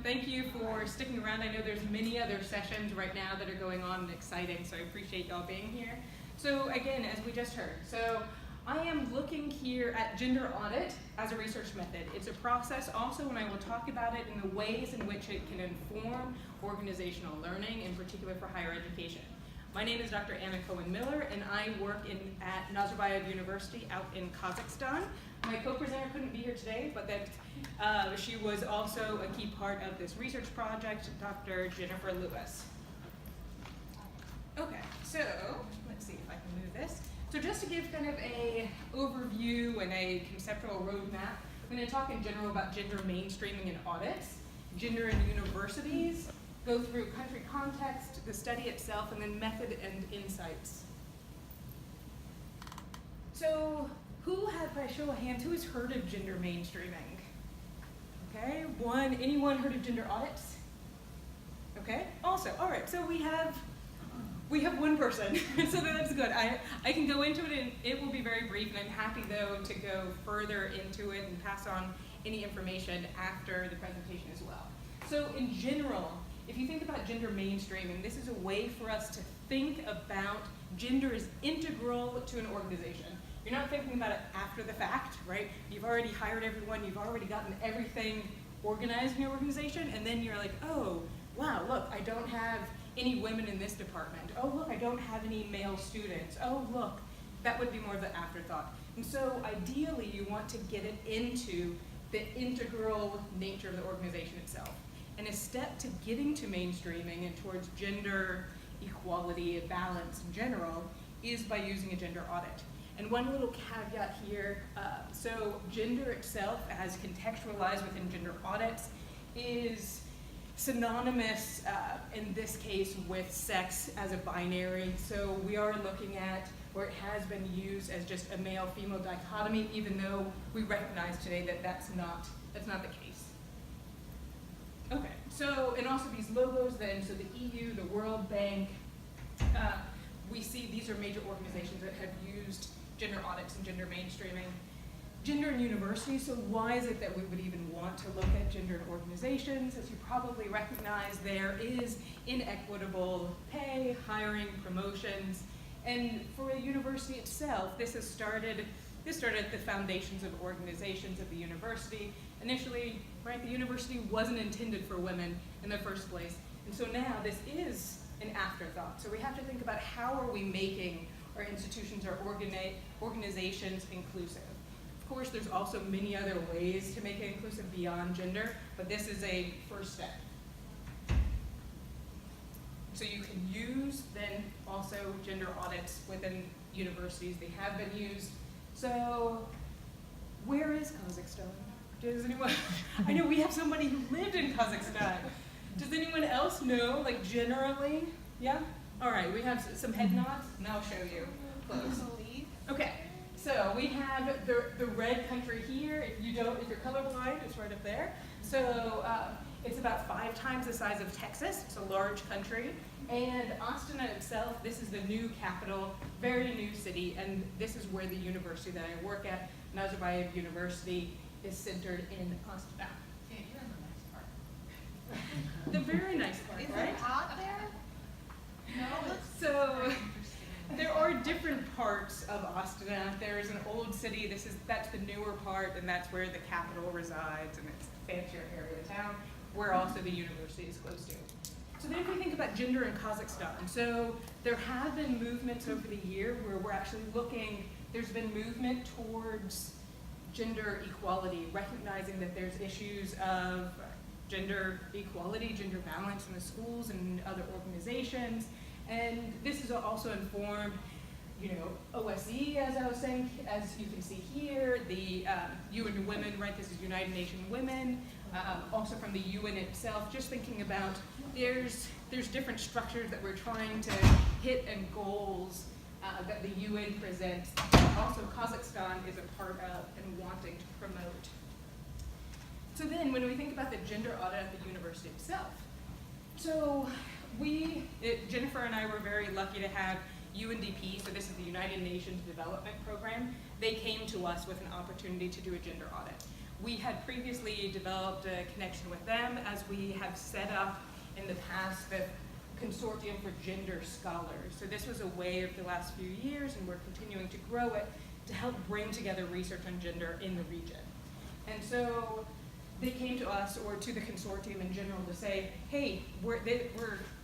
everyone. Thank you for sticking around. I know there's many other sessions right now that are going on and exciting, so I appreciate y'all being here. So again, as we just heard, I am looking here at gender audit as a research method. It's a process also, and I will talk about it in the ways in which it can inform organizational learning, in particular for higher education. My name is Dr. CohenMiller, and I work at Lauderdale University out in Kazakhstan. My co-presenter couldn't be here today, but she was also a key part of this research project, Dr. Jennifer Lewis. Okay, so let's see if I can move this. So just to give kind of a overview and a conceptual roadmap, I'm going to talk in general about gender mainstreaming in audits, gender in universities, go through country context, the study itself, and then method and insights. So by show of hands, who has heard of gender mainstreaming? Okay, anyone heard of gender audits? Okay, also, all right, so we have one person, so that's good. I can go into it, and it will be very brief, and I'm happy, though, to go further into it and pass on any information after the presentation as well. So in general, if you think about gender mainstreaming, this is a way for us to think about gender as integral to an organization. You're not thinking about it after the fact, right? You've already hired everyone, you've already gotten everything organized in your organization, and then you're like, oh, wow, look, I don't have any women in this department. Oh, look, I don't have any male students. Oh, look, that would be more of an afterthought. And so ideally, you want to get it into the integral nature of the organization itself. And a step to getting to mainstreaming and towards gender equality and balance in general is by using a gender audit. And one little caveat here, so gender itself as contextualized within gender audits is synonymous in this case with sex as a binary. So we are looking at where it has been used as just a male-female dichotomy, even though we recognize today that that's not the case. Okay, so, and also these logos then, so the EU, the World Bank, we see these are major organizations that have used gender audits and gender mainstreaming. Gender in universities, so why is it that we would even want to look at gender in organizations? As you probably recognize, there is inequitable pay, hiring, promotions, and for a university itself, this started at the foundations of organizations of the university. Initially, right, the university wasn't intended for women in the first place, and so now this is an afterthought. So we have to think about how are we making our institutions, our organizations inclusive. Of course, there's also many other ways to make it inclusive beyond gender, but this is a first step. So you can use then also gender audits within universities. They have been used. So where is Kazakhstan? Does anyone, I know we have somebody who lived in Kazakhstan. Does anyone else know, like generally? Yeah? All right, we have some head nods, and I'll show you close. Okay, so we have the red country here. If you're colorblind, it's right up there. So it's about 5 times the size of Texas. It's a large country. And Astana itself, this is the new capital, very new city, and this is where the university that I work at, Nazarbayev University, is centered in Astana. Yeah, you're in the nice part. The very nice part, Is right? it hot there? No, So there are different parts of Astana. There is an old city. That's the newer part, and that's where the capital resides, and it's a fancier area of town, where also the university is close to. So then if we think about gender in Kazakhstan, so there have been movements over the year where we're actually looking, there's been movement towards gender equality, recognizing that there's issues of gender equality, gender balance in the schools and other organizations. And this is also informed, OSCE, as I was saying, as you can see here, the UN Women, right, this is United Nations Women, also from the UN itself, just thinking about there's different structures that we're trying to hit and goals that the UN presents, that also Kazakhstan is a part of and wanting to promote. So then when we think about the gender audit at the university itself, so Jennifer and I were very lucky to have UNDP, so this is the United Nations Development Program. They came to us with an opportunity to do a gender audit. we had previously developed a connection with them as we have set up in the past the Consortium for Gender Scholars. So this was a way of the last few years, and we're continuing to grow it to help bring together research on gender in the region. And so they came to us, or to the consortium in general, to say, hey, we're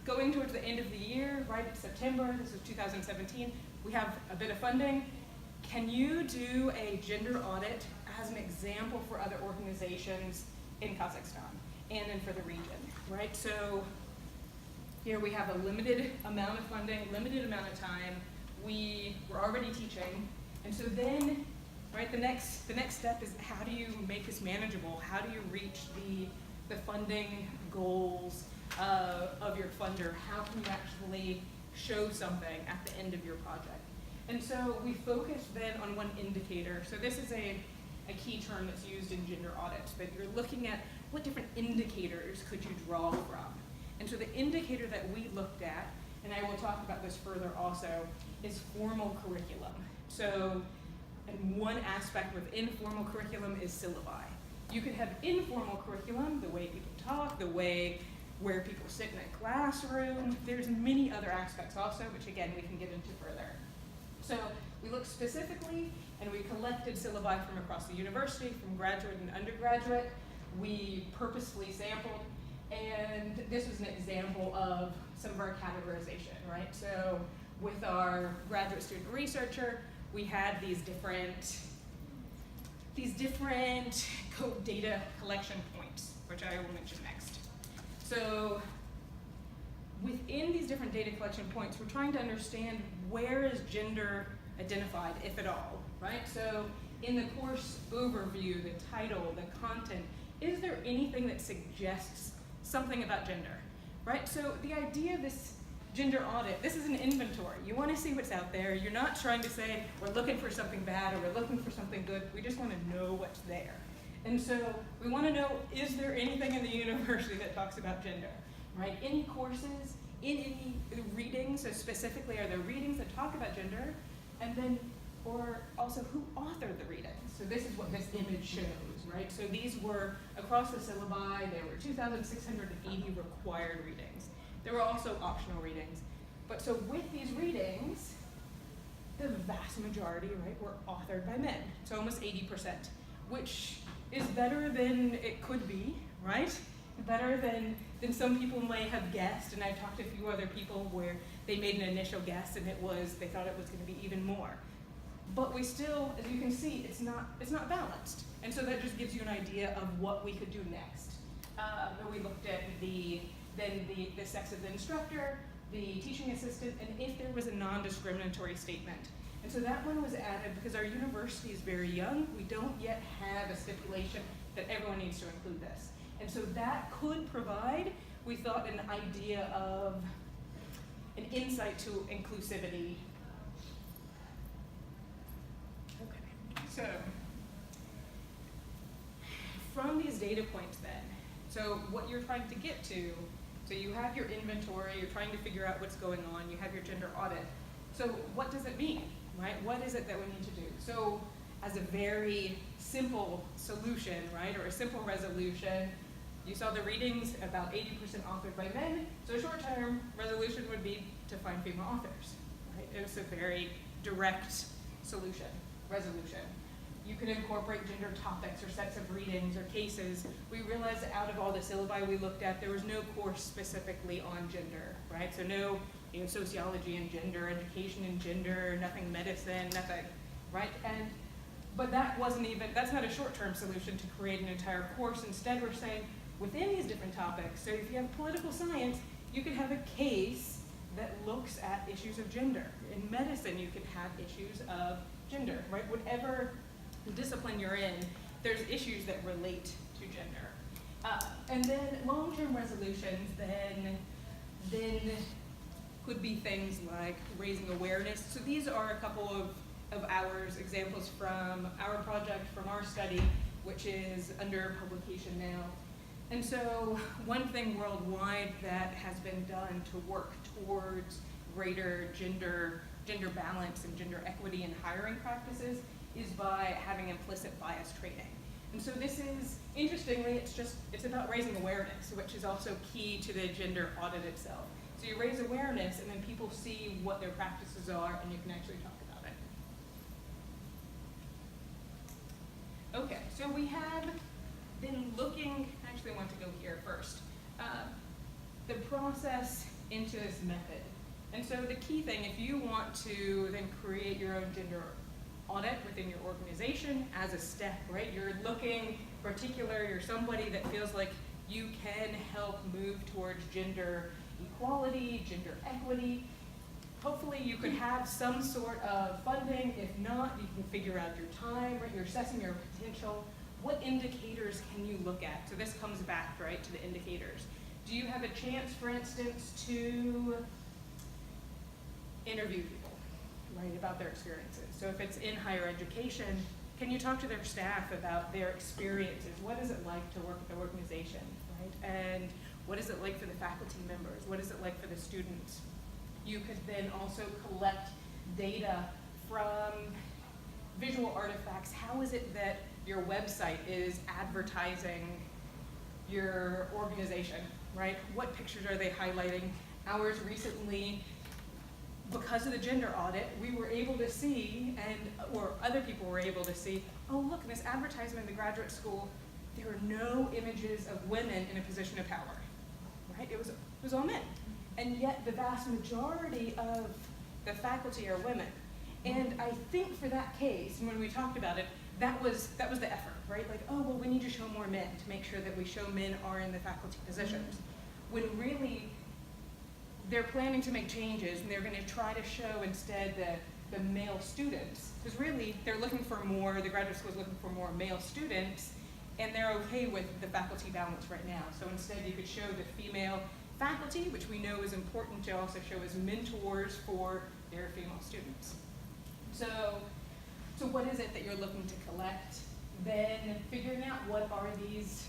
going towards the end of the year, right? It's September, this is 2017. We have a bit of funding. Can you do a gender audit as an example for other organizations in Kazakhstan and then for the region, right? So here we have a limited amount of funding, limited amount of time. We were already teaching. And so then, right, the next step is, how do you make this manageable? How do you reach the funding goals of your funder? How can you actually show something at the end of your project? And so we focused then on one indicator. So this is a key term that's used in gender audits, but you're looking at what different indicators could you draw from. And so the indicator that we looked at, and I will talk about this further also, is formal curriculum. So, and one aspect with informal curriculum is syllabi. You could have informal curriculum, the way people talk, the way where people sit in a classroom. There's many other aspects also, which again, we can get into further. So we looked specifically, and we collected syllabi from across the university, from graduate and undergraduate. We purposefully sampled, and this was an example of some of our categorization, right? So with our graduate student researcher, we had these different data collection points, which I will mention next. So within these different data collection points, we're trying to understand, where is gender identified, if at all, right? So in the course overview, the title, the content, is there anything that suggests something about gender, right? So the idea of this gender audit, this is an inventory. You want to see what's out there. You're not trying to say, we're looking for something bad or we're looking for something good. We just want to know what's there. And so we want to know, is there anything in the university that talks about gender, right? Any courses, in any readings, so specifically, are there readings that talk about gender? And then, or also, who authored the readings? So this is what this image shows, right? So these were, across the syllabi, there were 2,680 required readings. There were also optional readings. But so with these readings, the vast majority, right, were authored by men. So almost 80%, which is better than it could be, right? Better than some people may have guessed. And I've talked to a few other people where they made an initial guess and they thought it was going to be even more. But we still, as you can see, it's not balanced. And so that just gives you an idea of what we could do next. We looked at the sex of the instructor, the teaching assistant, and if there was a non-discriminatory statement. And so that one was added because our university is very young. We don't yet have a stipulation that everyone needs to include this. And so that could provide, we thought, an idea of an insight to inclusivity. Okay, so from these data points then, so what you're trying to get to, so you have your inventory, you're trying to figure out what's going on, you have your gender audit. So what does it mean, right? What is it that we need to do? So as a very simple solution, right, or a simple resolution, you saw the readings, about 80% authored by men. So a short-term resolution would be to find female authors, right? It was a very direct resolution. You could incorporate gender topics or sets of readings or cases. We realized that out of all the syllabi we looked at, there was no course specifically on gender, right? So no, sociology and gender, education and gender, nothing medicine, nothing, right? But that's not a short-term solution to create an entire course. Instead, we're saying, within these different topics, so if you have political science, you could have a case that looks at issues of gender. In medicine, you could have issues of gender, right? Whatever discipline you're in, there's issues that relate to gender. And then long-term resolutions then could be things like raising awareness. So these are a couple of examples from our project, from our study, which is under publication now. And so one thing worldwide that has been done to work towards greater gender balance and gender equity in hiring practices is by having implicit bias training. And so this is, interestingly, it's about raising awareness, which is also key to the gender audit itself. So you raise awareness, and then people see what their practices are, and you can actually talk about it. Okay, so we have been looking, actually I want to go here first, the process into this method. And so the key thing, if you want to then create your own gender audit within your organization as a step, right? You're looking particular, you're somebody that feels like you can help move towards gender equality, gender equity. Hopefully you could have some sort of funding. If not, you can figure out your time, right? You're assessing your potential. What indicators can you look at? So this comes back, right, to the indicators. Do you have a chance, for instance, to interview people, right, about their experiences? So if it's in higher education, can you talk to their staff about their experiences? What is it like to work with the organization, right? And what is it like for the faculty members? What is it like for the students? You could then also collect data from visual artifacts. How is it that your website is advertising your organization, right? What pictures are they highlighting? Ours recently, because of the gender audit, we were able to see, or other people were able to see, oh look, in this advertisement in the graduate school, there are no images of women in a position of power, right? It was all men. And yet the vast majority of the faculty are women. And I think for that case, when we talked about it, that was the effort, right? Like, oh, well, we need to show more men to make sure that we show men are in the faculty positions. When really, they're planning to make changes, and they're going to try to show instead the male students, because really, they're looking for more, the graduate school is looking for more male students, and they're okay with the faculty balance right now. So instead, you could show the female faculty, which we know is important to also show as mentors for their female students. So what is it that you're looking to collect? Then figuring out what are these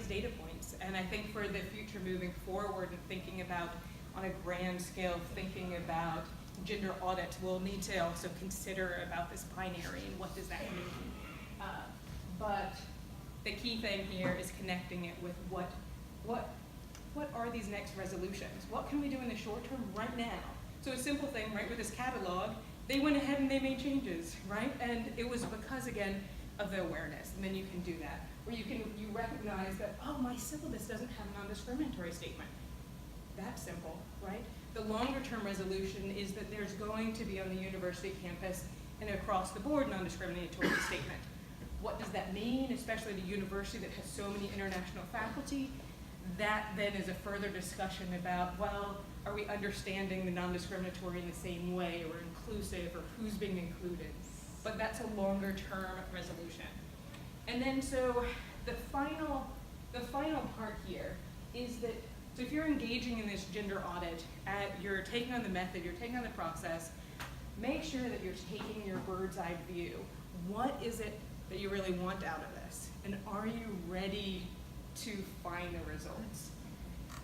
data points? And I think for the future moving forward and thinking about on a grand scale, thinking about gender audit, we'll need to also consider about this binary and what does that mean. But the key thing here is connecting it with what are these next resolutions? What can we do in the short term right now? So a simple thing, right, with this catalog, they went ahead and they made changes, right? And it was because, again, of the awareness. And then you can do that, where you recognize that, oh, my syllabus doesn't have a non-discriminatory statement. That's simple, right? The longer term resolution is that there's going to be on the university campus and across the board non-discriminatory statement. What does that mean, especially at a university that has so many international faculty? That then is a further discussion about, well, are we understanding the non-discriminatory in the same way, or inclusive, or who's being included? But that's a longer term resolution. And then so the final part here is that, so if you're engaging in this gender audit, you're taking on the method, you're taking on the process, make sure that you're taking your bird's eye view. What is it that you really want out of this? And are you ready to find the results,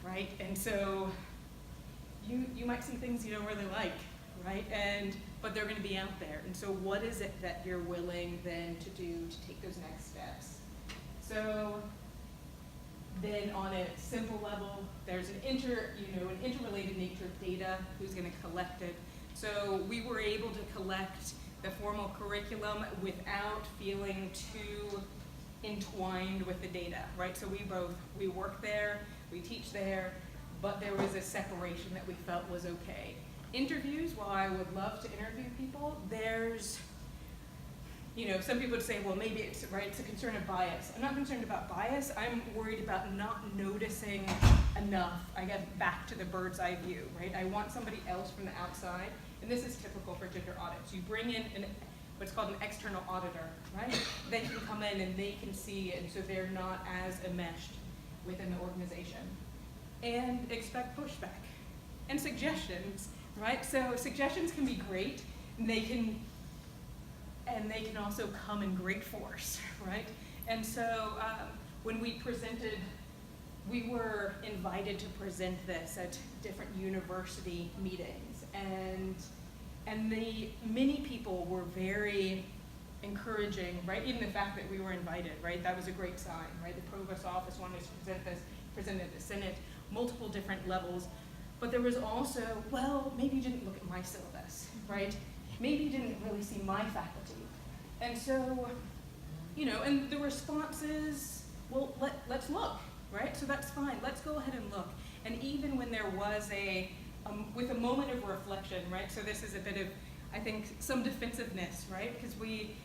right? And so you might see things you don't really like, right? But they're going to be out there. And so what is it that you're willing then to do to take those next steps? So then on a simple level, there's an interrelated nature of data, who's going to collect it. So we were able to collect the formal curriculum without feeling too entwined with the data, right? So we work there, we teach there, but there was a separation that we felt was okay. Interviews, while I would love to interview people, there's, some people would say, well, maybe it's a concern of bias. I'm not concerned about bias, I'm worried about not noticing enough. I get back to the bird's eye view, right? I want somebody else from the outside, and this is typical for gender audits. You bring in what's called an external auditor, right? They can come in and they can see it, and so they're not as enmeshed within the organization. And expect pushback and suggestions, right? So suggestions can be great, and they can also come in great force, right? And so when we presented, we were invited to present this at different university meetings, and many people were very encouraging, right? Even the fact that we were invited, right? That was a great sign, right? The provost office wanted us to present this, presented at the Senate, multiple different levels. But there was also, well, maybe you didn't look at my syllabus, right? Maybe you didn't really see my faculty. And so, you know, and the response is, well, let's look, right? So that's fine, let's go ahead and look. And even when there was with a moment of reflection, right? So this is a bit of, I think, some defensiveness, right? Because we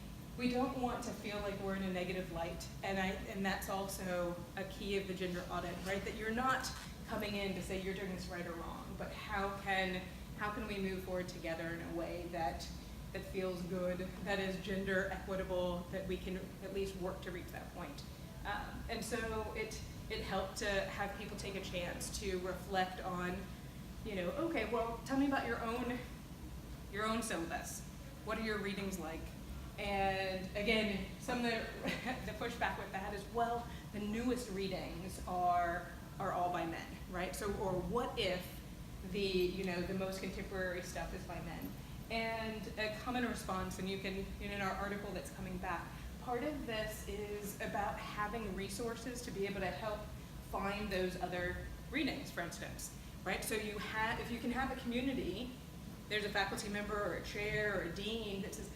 don't want to feel like we're in a negative light. And that's also a key of the gender audit, right? That you're not coming in to say you're doing this right or wrong, but how can we move forward together in a way that feels good, that is gender equitable, that we can at least work to reach that point. And so it helped to have people take a chance to reflect on, you know, okay, well, tell me about your own syllabus. What are your readings like? And again, some of the pushback with that is, well, the newest readings are all by men, right? So, or what if the most contemporary stuff is by men? And a common response, and you can, in our article that's coming back, part of this is about having resources to be able to help find those other readings, for instance, right? So if you can have a community, there's a faculty member or a chair or a dean that says,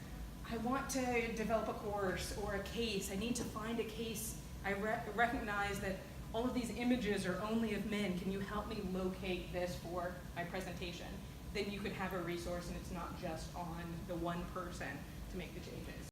I want to develop a course or a case, I need to find a case, I recognize that all of these images are only of men, can you help me locate this for my presentation? Then you could have a resource and it's not just on the one person to make the changes.